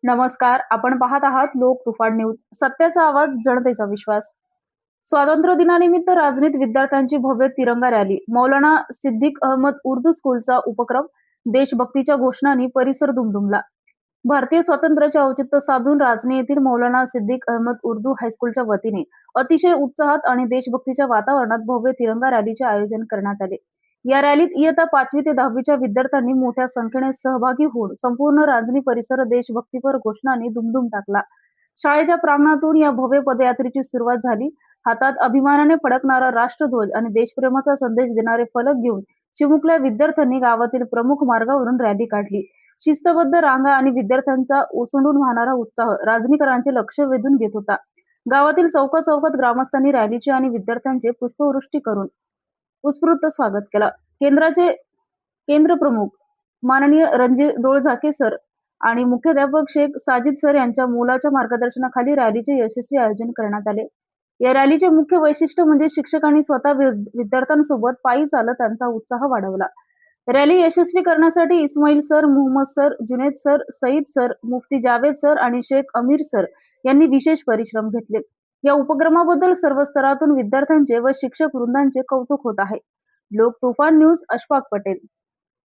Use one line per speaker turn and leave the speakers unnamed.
नमस्कार. आपण पाहत आहात लोक तुफान न्यूज. सत्याचा आवाज, जनतेचा विश्वास. स्वातंत्र्य दिनानिमित्त राजनीत विद्यार्थ्यांची भव्य तिरंगा रॅली. मौलाना सिद्दीक अहमद उर्दू स्कूलचा उपक्रम. देशभक्तीच्या घोषणांनी परिसर दुमदुमला. भारतीय स्वातंत्र्याचे औचित्य साधून राजनी येथील मौलाना सिद्दीक अहमद उर्दू हायस्कूलच्या वतीने अतिशय उत्साहात आणि देशभक्तीच्या वातावरणात भव्य तिरंगा रॅलीचे आयोजन करण्यात आले. या रॅलीत इयत्ता 5वी ते 10वीच्या विद्यार्थ्यांनी मोठ्या संख्येने सहभागी होऊन संपूर्ण राजनी परिसर देशभक्तीपर घोषणांनी दुमदुम टाकला. शाळेच्या प्रांगणातून या भव्य पदयात्रेची सुरुवात झाली. हातात अभिमानाने फडकणारा राष्ट्रध्वज आणि देशप्रेमाचा संदेश देणारे फलक घेऊन चिमुकल्या विद्यार्थ्यांनी गावातील प्रमुख मार्गावरून रॅली काढली. शिस्तबद्ध रांगा आणि विद्यार्थ्यांचा ओसंडून वाहणारा उत्साह राजनीकरांचे लक्ष वेधून घेत होता. गावातील चौकात ग्रामस्थांनी रॅलीचे आणि विद्यार्थ्यांचे पुष्पवृष्टी करून उत्स्फूर्त स्वागत केलं. केंद्र प्रमुख माननीय रणजित डोळझाके सर आणि मुख्याध्यापक शेख साजिद सर यांच्या मोलाच्या मार्गदर्शनाखाली रॅलीचे यशस्वी आयोजन करण्यात आले. या रॅलीचे मुख्य वैशिष्ट्य म्हणजे शिक्षकांनी स्वतः विद्यार्थ्यांसोबत पायी चालत त्यांचा उत्साह वाढवला. रॅली यशस्वी करण्यासाठी Ismail sir, Mohammed sir, Junaid sir, Saeed sir, Mufti Javed sir आणि शेख अमीर सर यांनी विशेष परिश्रम घेतले. या उपक्रमाबद्दल सर्व स्तरातून विद्यार्थ्यांचे व शिक्षक वृंदांचे कौतुक होत आहे. लोक तुफान न्यूज, अशफाक पटेल.